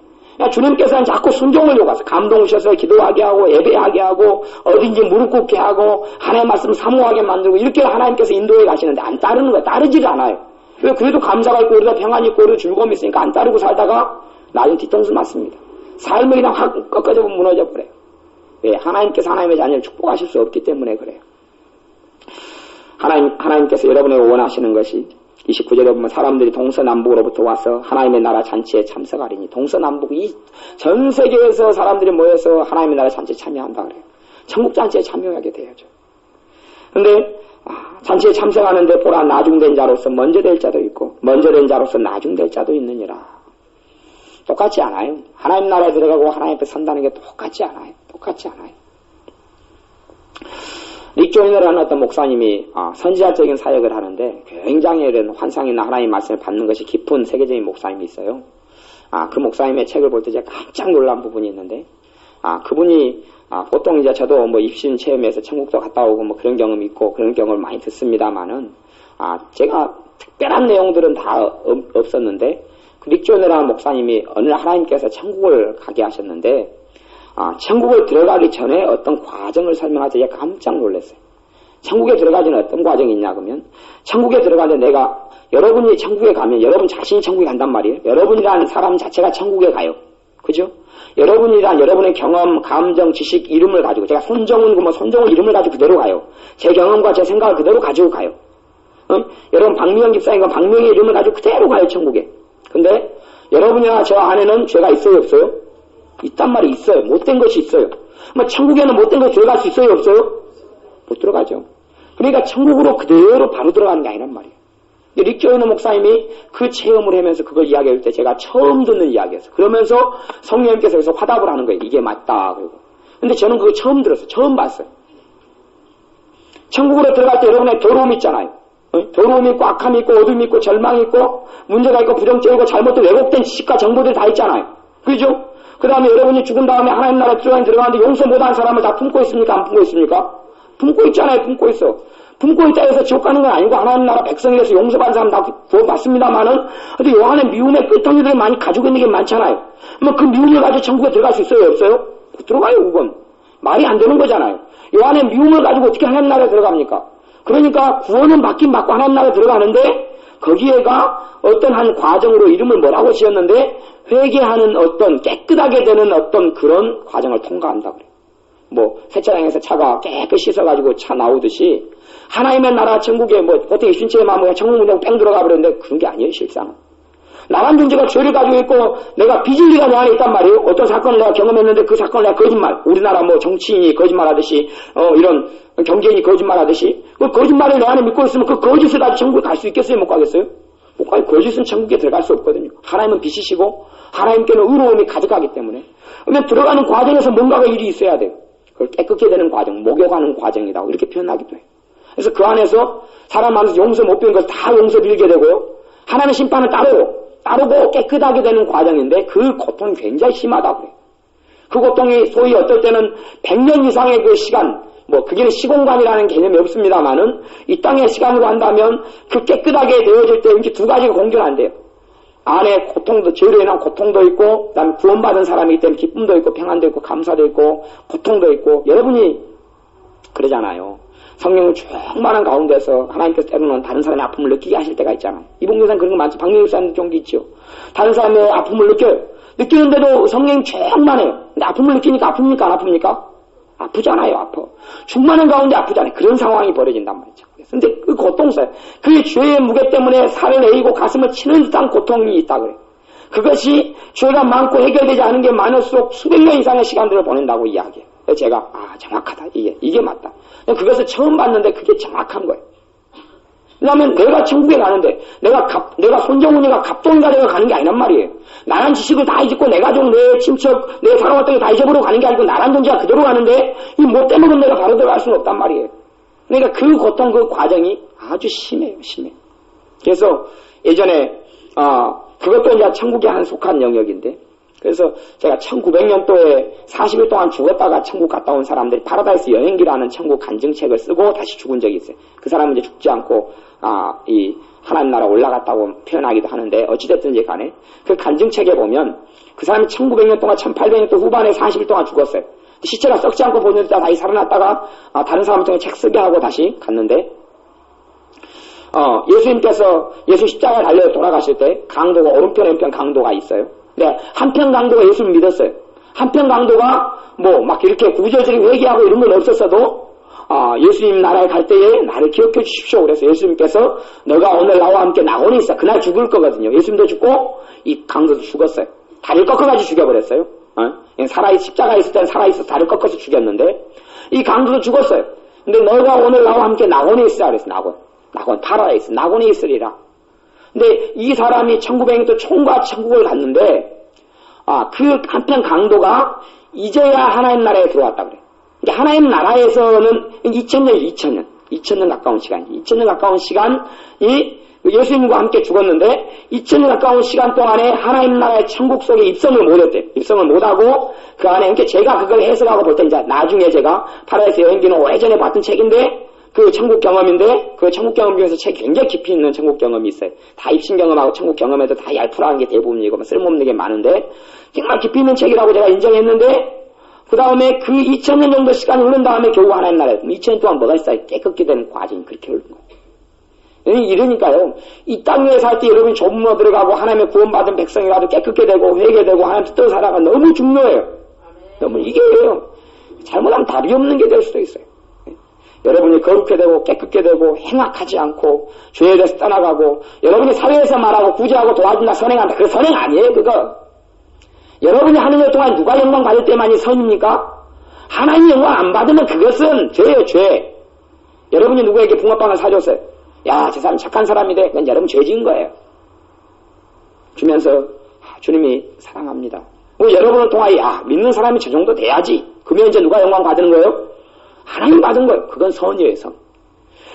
주님께서는 자꾸 순종을 요구하세요. 감동하셔서 기도하게 하고 예배하게 하고 어딘지 무릎 꿇게 하고 하나님의 말씀 사모하게 만들고 이렇게 하나님께서 인도해 가시는데 안 따르는 거예요. 따르지를 않아요. 그래도 감사가 있고 우리가 평안이 있고 우리가 즐거움이 있으니까 안 따르고 살다가 나중에 뒤통수 맞습니다. 삶이 그냥 확 꺾어져 무너져 버려요. 왜? 하나님께서 하나님의 자녀를 축복하실 수 없기 때문에 그래요. 하나님께서 여러분에게 원하시는 것이 29절에 보면 사람들이 동서남북으로부터 와서 하나님의 나라 잔치에 참석하리니 동서남북 이 전 세계에서 사람들이 모여서 하나님의 나라 잔치에 참여한다 그래요. 천국 잔치에 참여하게 돼야죠. 그런데 잔치에 참석하는데 보라 나중된 자로서 먼저 될 자도 있고 먼저 된 자로서 나중될 자도 있느니라. 똑같지 않아요. 하나님 나라에 들어가고 하나님 앞에 선다는 게 똑같지 않아요. 똑같지 않아요. 릭조이너라는 어떤 목사님이 선지자적인 사역을 하는데 굉장히 이런 환상이나 하나님의 말씀을 받는 것이 깊은 세계적인 목사님이 있어요. 그 목사님의 책을 볼 때 제가 깜짝 놀란 부분이 있는데 그분이 보통 이제 저도 뭐 입신 체험에서 천국도 갔다 오고 뭐 그런 경험이 있고 그런 경험을 많이 듣습니다만은 제가 특별한 내용들은 다 없었는데 그 릭조이너라는 목사님이 어느 날 하나님께서 천국을 가게 하셨는데 천국을 들어가기 전에 어떤 과정을 설명하자 제가 깜짝 놀랐어요. 천국에 들어가기는 어떤 과정이 있냐 그러면 천국에 들어가는데 내가 여러분이 천국에 가면 여러분 자신이 천국에 간단 말이에요. 여러분이라는 사람 자체가 천국에 가요. 그죠? 여러분이란 여러분의 경험, 감정, 지식, 이름을 가지고 제가 손정은 손정은 이름을 가지고 그대로 가요. 제 경험과 제 생각을 그대로 가지고 가요. 여러분 박미영 집사님과 박미영의 이름을 가지고 그대로 가요 천국에. 근데 여러분이나 저 안에는 죄가 있어요 없어요? 있단 말이 있어요. 못된 것이 있어요. 천국에는 못된 거 들어갈 수 있어요? 없어요? 못 들어가죠. 그러니까 천국으로 그대로 바로 들어가는 게 아니란 말이에요. 릭조이너 목사님이 그 체험을 하면서 그걸 이야기할 때 제가 처음 듣는 이야기였어요. 그러면서 성령님께서 여기서 화답을 하는 거예요. 이게 맞다. 그리고. 근데 저는 그거 처음 들었어요. 처음 봤어요. 천국으로 들어갈 때 여러분의 더러움 있잖아요. 더러움이 있고 악함이 있고 어둠이 있고 절망이 있고 문제가 있고 부정적이고 잘못된 왜곡된 지식과 정보들이 다 있잖아요. 그죠? 그 다음에 여러분이 죽은 다음에 하나님 나라에 들어가는데 용서 못한 사람을 다 품고 있습니까? 안 품고 있습니까? 품고 있잖아요. 품고 있어. 품고 있다 해서 지옥 가는 건 아니고 하나님 나라 백성이라서 용서받은 사람 다 구원 받습니다만은 근데 요 안에 미움의 끄덩이들을 많이 가지고 있는 게 많잖아요. 뭐 그 미움을 가지고 천국에 들어갈 수 있어요? 없어요? 들어가요. 그건. 말이 안 되는 거잖아요. 요 안에 미움을 가지고 어떻게 하나님 나라에 들어갑니까? 그러니까 구원은 받긴 받고 하나님 나라에 들어가는데 거기에가 어떤 한 과정으로 이름을 뭐라고 지었는데 회개하는 어떤 깨끗하게 되는 어떤 그런 과정을 통과한다고 그래요. 뭐 세차장에서 차가 깨끗이 씻어가지고 차 나오듯이 하나님의 나라 천국에 뭐 보통 신체의 마음에 천국 문장 뺑 들어가 버렸는데 그런 게 아니에요. 실상은. 나란 존재가 죄를 가지고 있고 내가 빚을 리가 내 안에 있단 말이에요. 어떤 사건을 내가 경험했는데 그 사건을 내가 거짓말, 우리나라 뭐 정치인이 거짓말하듯이 이런 경제인이 거짓말하듯이 그 거짓말을 내 안에 믿고 있으면 그 거짓을 가지고 천국에 갈 수 있겠어요? 못 가겠어요? 못 가요. 거짓은 천국에 들어갈 수 없거든요. 하나님은 빛이시고 하나님께는 의로움이 가득하기 때문에 그러면 들어가는 과정에서 뭔가가 일이 있어야 돼요. 그걸 깨끗게 되는 과정, 목욕하는 과정이라고 이렇게 표현하기도 해요. 그래서 그 안에서 사람 안에서 용서 못 배운 걸 다 용서 빌게 되고요. 하나님의 심판은 따르고 깨끗하게 되는 과정인데 그 고통이 굉장히 심하다고 해요. 그 고통이 소위 어떨 때는 100년 이상의 그 시간, 뭐 그게 시공간이라는 개념이 없습니다만은 이 땅의 시간으로 한다면 그 깨끗하게 되어질 때 이렇게 두 가지가 공존한대요. 안에 고통도, 죄로 인한 고통도 있고, 그 다음에 구원받은 사람이기 때문에 기쁨도 있고, 평안도 있고, 감사도 있고, 고통도 있고, 여러분이 그러잖아요. 성령을 충만한 가운데서 하나님께서 때로는 다른 사람의 아픔을 느끼게 하실 때가 있잖아요. 이봉교사는 그런 거 많죠. 박명일 사람도 경기 있죠. 다른 사람의 아픔을 느껴요. 느끼는데도 성령이 충만해요. 근데 아픔을 느끼니까 아픕니까? 안 아픕니까? 아프잖아요. 아파. 충만한 가운데 아프잖아요. 그런 상황이 벌어진단 말이죠. 근데 그 고통스러워요. 그 죄의 무게 때문에 살을 내리고 가슴을 치는 듯한 고통이 있다 그래요. 그것이 죄가 많고 해결되지 않은 게 많을수록 수백 년 이상의 시간들을 보낸다고 이야기해요. 제가 정확하다. 이게 맞다. 그것을 처음 봤는데 그게 정확한 거예요. 왜냐하면 내가 천국에 가는데 내가 손정훈이가 갑동이가 되어 가는 게 아니란 말이에요. 나란 지식을 다 잊고 내 가족, 내 친척, 내 살아왔던 게 다 잊어버리고 가는 게 아니고 나란 존재가 그대로 가는데 이 못 때문에 내가 바로 들어갈 수는 없단 말이에요. 그러니까 그 고통, 그 과정이 아주 심해요. 심해. 그래서 예전에 그것도 이제 천국에 한 속한 영역인데 그래서 제가 1900년도에 40일 동안 죽었다가 천국 갔다 온 사람들이 파라다이스 여행기라는 천국 간증책을 쓰고 다시 죽은 적이 있어요. 그 사람은 이제 죽지 않고 이 하나님 나라 올라갔다고 표현하기도 하는데 어찌됐든지 간에 그 간증책에 보면 그 사람이 1900년 동안 1800년도 후반에 40일 동안 죽었어요. 시체가 썩지 않고 보는 데 다시 살아났다가 다른 사람 통해 책 쓰게 하고 다시 갔는데 예수님께서 예수 십자가에 달려 돌아가실 때 강도가 오른편 왼편 강도가 있어요. 근데 한편 강도가 예수를 믿었어요. 한편 강도가 뭐 막 이렇게 구구절절히 회개하고 이런 건 없었어도 예수님 나라에 갈 때에 나를 기억해 주십시오. 그래서 예수님께서 너가 오늘 나와 함께 낙원에 있어. 그날 죽을 거거든요. 예수님도 죽고 이 강도도 죽었어요. 다리를 꺾어가지고 죽여버렸어요. 십자가에 있을 때는 살아있어서 다리를 꺾어서 죽였는데 이 강도도 죽었어요. 근데 너가 오늘 나와 함께 낙원에 있으라 그랬어. 낙원 파라에 있어. 낙원에 있으리라. 근데 이 사람이 1900년도 총과 천국을 갔는데 그 한편 강도가 이제야 하나님 나라에 들어왔다 그래. 그러니까 하나님 나라에서는 2000년 가까운 시간, 2000년 가까운 시간이 예수님과 함께 죽었는데 2000년 가까운 시간 동안에 하나님 나라의 천국 속에 입성을 못했대. 입성을 못하고 그 안에 그러니까 제가 그걸 해석하고 볼 때 이제 나중에 제가 파라다이스 여행기는 오래전에 봤던 책인데 그 천국 경험인데 그 천국 경험 중에서 책 굉장히 깊이 있는 천국 경험이 있어요. 다 입신 경험하고 천국 경험에도 다 얄풀한 게 대부분이고 쓸모없는 게 많은데 정말 깊이 있는 책이라고 제가 인정했는데 그 다음에 그 2000년 정도 시간이 흐른 다음에 겨우 하나님 나라에 2000년 동안 뭐가 있어요? 깨끗게 되는 과정이 그렇게 흐른 거예요. 이러니까요. 이 땅에 살 때 여러분이 좁으로 들어가고 하나님의 구원받은 백성이라도 깨끗게 되고 회개되고 하나님 뜻대로 살아가 너무 중요해요. 너무 이게요. 잘못하면 답이 없는 게 될 수도 있어요. 여러분이 거룩해 되고 깨끗게 되고 행악하지 않고 죄에 대해서 떠나가고 여러분이 사회에서 말하고 구제하고 도와준다 선행한다. 그 선행 아니에요 그거. 여러분이 하는 일 동안 누가 영광 받을 때만이 선입니까? 하나님 영광 안 받으면 그것은 죄예요 죄. 여러분이 누구에게 붕어빵을 사줬어요. 야, 저 사람 착한 사람이래. 그건 여러분 죄 지은 거예요. 주면서 주님이 사랑합니다. 여러분을 통하여 믿는 사람이 저 정도 돼야지. 그러면 이제 누가 영광 받는 거예요? 하나님 받은 거예요. 그건 선이에요, 선.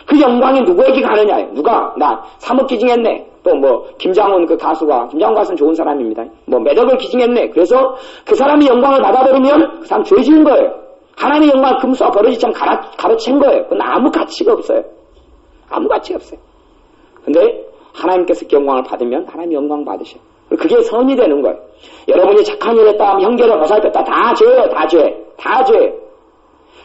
그 영광이 누구에게 가느냐예요. 누가 나 3억 기증했네. 또 김장훈 그 가수가, 김장훈 가수는 좋은 사람입니다. 몇 억을 기증했네. 그래서 그 사람이 영광을 받아버리면 그 사람 죄 지은 거예요. 하나님의 영광을 금수와 버러지처럼 가로챈 거예요. 그건 아무 가치가 없어요. 아무 가치가 없어요. 근데 하나님께서 영광을 받으면 하나님 영광 받으셔요. 그게 선이 되는 거예요. 여러분이 착한 일 했다, 형제를 보살폈다, 다 죄예요, 다 죄. 다 죄.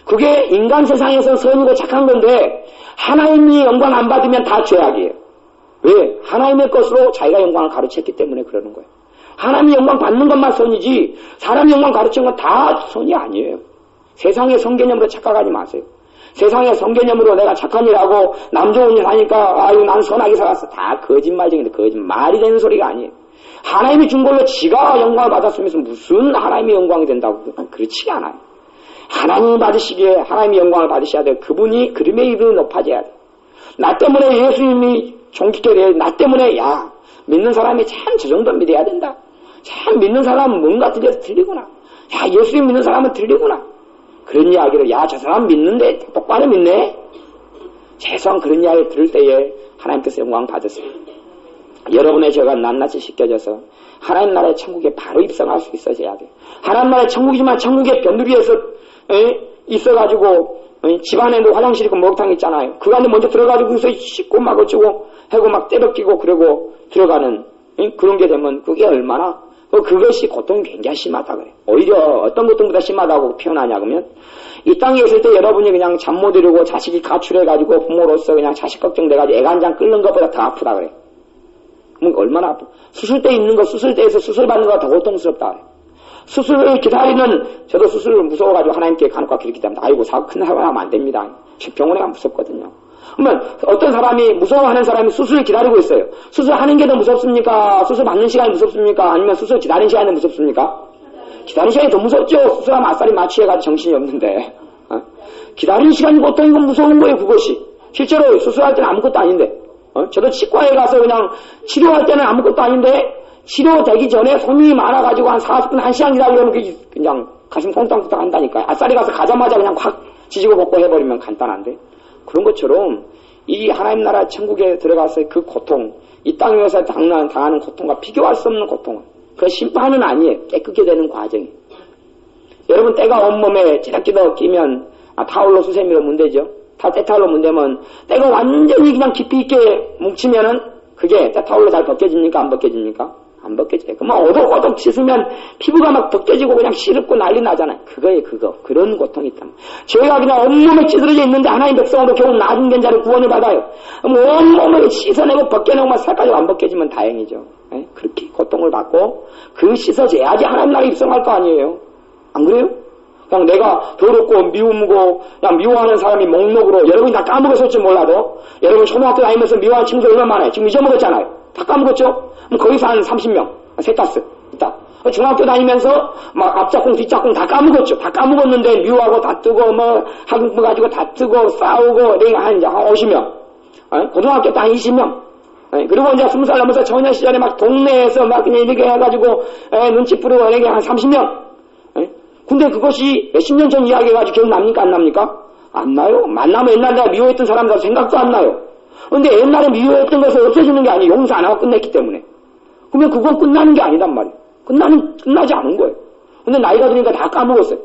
그게 인간 세상에서 선이고 착한 건데, 하나님이 영광 안 받으면 다 죄악이에요. 왜? 하나님의 것으로 자기가 영광을 가로챘기 때문에 그러는 거예요. 하나님이 영광 받는 것만 선이지, 사람이 영광 가르친 건 다 선이 아니에요. 세상의 성개념으로 착각하지 마세요. 세상의 성개념으로 내가 착한 일 하고, 남 좋은 일 하니까, 아유, 난 선하게 살았어. 다 거짓말쟁인데, 말이 되는 소리가 아니에요. 하나님이 준 걸로 지가 영광을 받았으면서 무슨 하나님의 영광이 된다고? 그렇지 않아요. 하나님이 받으시기에 하나님이 영광을 받으셔야 돼요. 그분이 그림의 이름이 높아져야 돼요. 나 때문에 예수님이 존귀케 돼요. 나 때문에 믿는 사람이 참 저 정도 믿어야 된다. 참 믿는 사람은 뭔가 틀리구나. 예수님 믿는 사람은 틀리구나. 그런 이야기를 저 사람 믿는데 똑바로 믿네. 최소한 그런 이야기를 들을 때에 하나님께서 영광 받으세요. 여러분의 죄가 낱낱이 씻겨져서 하나님 나라의 천국에 바로 입성할 수 있어져야 돼요. 하나님 나라의 천국이지만 천국의 변두리에서 있어가지고 집안에도 화장실 있고 목욕탕 있잖아요. 그 안에 먼저 들어가지고 거기서 씻고 막 어쩌고 하고 막 때려끼고 그러고 들어가는 그런 게 되면 그게 얼마나 그것이 고통이 굉장히 심하다 그래요. 오히려 어떤 고통보다 심하다고 표현하냐 그러면 이 땅에 있을 때 여러분이 그냥 잠 못 이루고 자식이 가출해가지고 부모로서 그냥 자식 걱정돼가지고 애간장 끓는 것보다 더 아프다 그래요. 그럼 얼마나 아파. 수술대 있는 거 수술대에서 수술 받는 거가 더 고통스럽다 그래요. 수술을 기다리는 저도 수술을 무서워가지고 하나님께 간혹가 그렇게 기도합니다. 아이고 사고 큰 사고 하면 안 됩니다. 병원에 가면 무섭거든요. 그러면 어떤 사람이 무서워하는 사람이 수술을 기다리고 있어요. 수술하는 게 더 무섭습니까? 수술 받는 시간이 무섭습니까? 아니면 수술 기다리는 시간이 무섭습니까? 기다리는 시간이 더 무섭죠. 수술하면 아싸리 마취해가지고 정신이 없는데 기다리는 시간이 고통이고 무서운 거예요. 그것이 실제로 수술할 때는 아무것도 아닌데 저도 치과에 가서 그냥 치료할 때는 아무것도 아닌데 치료되기 전에 손님이 많아가지고 한 40분, 1시간 기다리려면 그냥 가슴 콩땅콩땅 한다니까요. 아싸리 가서 가자마자 그냥 확 지지고 볶고 해버리면 간단한데 그런 것처럼 이 하나님 나라 천국에 들어가서 그 고통, 이 땅에서 당하는 고통과 비교할 수 없는 고통은 그 심판은 아니에요. 깨끗게 되는 과정이에요. 여러분 때가 온몸에 찌락찌락 끼면 타올로 수세미로 문대죠. 때타올로 문대면 때가 완전히 그냥 깊이 있게 뭉치면은 그게 때타올로 잘 벗겨집니까? 안 벗겨집니까? 안 벗겨져요. 그러면 오독오독 씻으면 피부가 막 벗겨지고 그냥 시렵고 난리 나잖아요. 그거예요, 그거. 그런 고통이 있다. 죄가 그냥 온몸에 찌들어져 있는데 하나님 백성으로 겨우 나중 된 자를 구원을 받아요. 그럼 온몸을 씻어내고 벗겨내고 막 살까지 안 벗겨지면 다행이죠. 네? 그렇게 고통을 받고 그 씻어져야지 하나님 나라에 입성할 거 아니에요. 안 그래요? 그냥 내가 더럽고 미움고 그냥 미워하는 사람이 목록으로 여러분이 다 까먹었을지 몰라도 여러분 초등학교 다니면서 미워하는 친구들 얼마나 많아요. 지금 잊어먹었잖아요. 다 까먹었죠? 그럼 거기서 한 30명, 세 가스 있다. 중학교 다니면서 막 앞짝꿍 뒷짝꿍 다 까먹었죠. 다 까먹었는데 미워하고 다투고 학교 가지고 다투고 싸우고 한 50명. 고등학교 때 한 20명. 그리고 이제 20살 넘어서 처녀 시절에 막 동네에서 막 그냥 이렇게 해가지고 눈치 뿌리고 이렇게 한 30명. 근데 그것이 몇십 년 전 이야기해가지고 기억납니까? 안 납니까? 안 나요. 만나면 옛날 내가 미워했던 사람들 생각도 안 나요. 근데 옛날에 미워했던 것을 없애주는 게 아니에요. 용서 안 하고 끝냈기 때문에. 그러면 그건 끝나는 게 아니단 말이에요. 끝나지 않은 거예요. 근데 나이가 드니까 다 까먹었어요.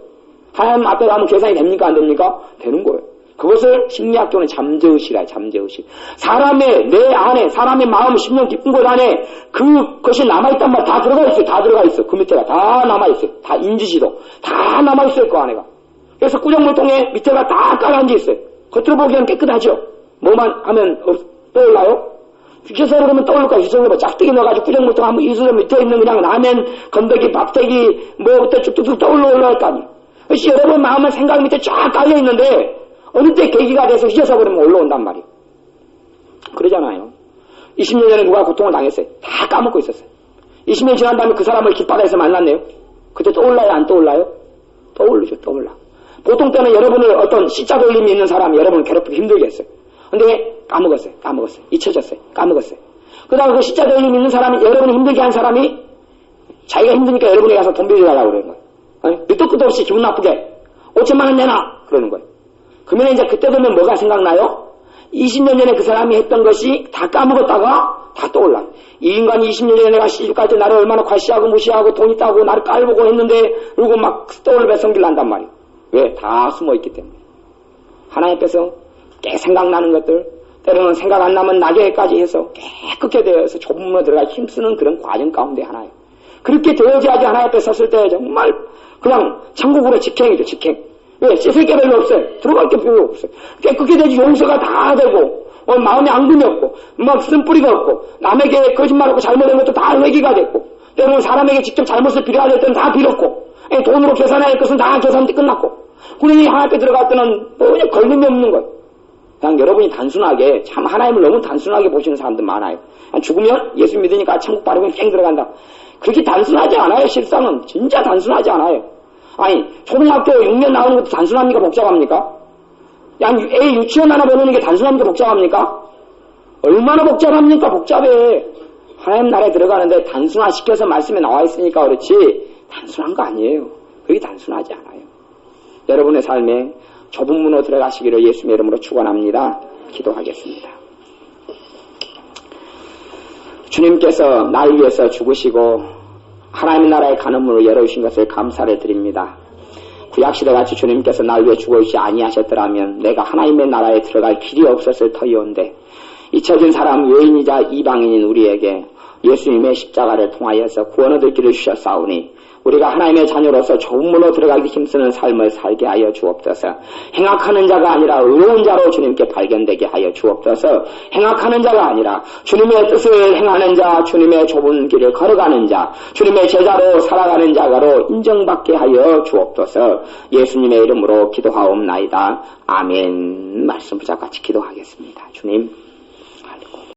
하나님 앞에 가면 계산이 됩니까? 안 됩니까? 되는 거예요. 그것을 심리학교는 잠재의식이라 잠재의식. 사람의 내 안에 사람의 마음, 심령 깊은 곳 안에 그것이 남아있단 말 다 들어가 있어요. 다 들어가 있어. 그 밑에가 다 남아있어요. 다 인지시도 다 남아있어요. 그 안에가. 그래서 꾸정물통에 밑에가 다 깔아앉아 있어요. 겉으로 보기에는 깨끗하죠. 뭐만 하면 떠올라요? 휴게소로 그러면 떠올릴까? 휴게소로 짝대기 넣어가지고 꾸정물통 한번 이수저 밑에 있는 그냥 라면, 건더기, 밥대기 뭐부터 쭉쭉쭉 올라올 거 아니에요. 그래서 여러분 마음은 생각 밑에 쫙 깔려있는데 어느 때 계기가 돼서 휘어서 그러면 올라온단 말이에요. 그러잖아요. 20년 전에 누가 고통을 당했어요. 다 까먹고 있었어요. 20년 지난 다음에 그 사람을 길바다에서 만났네요. 그때 떠올라요? 안 떠올라요? 떠올르죠. 떠올라. 보통 때는 여러분을 어떤 시자 돌림이 있는 사람이 여러분을 괴롭히기 힘들게 했어요. 근데 까먹었어요. 잊혀졌어요. 까먹었어요. 그다음에 그 십자가에 믿는 사람이, 여러분이 힘들게 한 사람이 자기가 힘드니까 여러분이 가서 돈 빌려달라고 그러는 거예요. 밑도 끝도 없이 기분 나쁘게 5천만 원 내놔 그러는 거예요. 그러면 이제 그때 되면 뭐가 생각나요? 20년 전에 그 사람이 했던 것이 다 까먹었다가 다 떠올라. 이 인간이 20년 전에 내가 시집갈 때 나를 얼마나 과시하고 무시하고 돈 있다고 나를 깔보고 했는데, 그리고 막 떠올려 배성기를 난단 말이에요. 왜? 다 숨어있기 때문에. 하나님 앞에서 생각나는 것들, 때로는 생각 안 나면 나게까지 해서 깨끗게 되어서 좁은 문으로 들어가 힘쓰는 그런 과정 가운데 하나예요. 그렇게 되어져야지 하나님 앞에 섰을 때 정말 그냥 천국으로 직행이죠, 직행. 왜? 씻을 게 별로 없어요. 들어갈 게 별로 없어요. 깨끗게 되지 용서가 다 되고, 마음에 앙금이 없고, 막 쓴뿌리가 없고, 남에게 거짓말하고 잘못한 것도 다 회개가 됐고, 때로는 사람에게 직접 잘못을 빌어야 될 때는 다 빌었고, 돈으로 계산해야 할 것은 다 계산이 끝났고, 그러니 하나님 앞에 들어갈 때는 그냥 걸림이 없는 거예요. 그냥 여러분이 단순하게, 참 하나님을 너무 단순하게 보시는 사람들 많아요. 죽으면 예수 믿으니까 천국 바르면 뺑 들어간다. 그렇게 단순하지 않아요, 실상은. 진짜 단순하지 않아요. 아니, 초등학교 6년 나오는 것도 단순합니까? 복잡합니까? 애 유치원 하나 보내는 게 단순합니까? 복잡합니까? 얼마나 복잡합니까? 복잡해. 하나님 나라에 들어가는데 단순화시켜서 말씀에 나와 있으니까 그렇지, 단순한 거 아니에요. 그게 단순하지 않아요. 여러분의 삶에 좁은 문으로 들어가시기를 예수님의 이름으로 축원합니다. 기도하겠습니다. 주님께서 날 위해서 죽으시고 하나님의 나라에 가는 문을 열어주신 것을 감사를 드립니다. 구약시대같이 주님께서 날 위해 죽어주지 아니하셨더라면 내가 하나님의 나라에 들어갈 길이 없었을 터이온데, 잊혀진 사람 외인이자 이방인인 우리에게 예수님의 십자가를 통하여서 구원 얻을 길을 주셨사오니 우리가 하나님의 자녀로서 좁은 문으로 들어가기 힘쓰는 삶을 살게 하여 주옵소서. 행악하는 자가 아니라 의로운 자로 주님께 발견되게 하여 주옵소서. 행악하는 자가 아니라 주님의 뜻을 행하는 자, 주님의 좁은 길을 걸어가는 자, 주님의 제자로 살아가는 자가로 인정받게 하여 주옵소서. 예수님의 이름으로 기도하옵나이다. 아멘. 말씀 부자 같이 기도하겠습니다. 주님,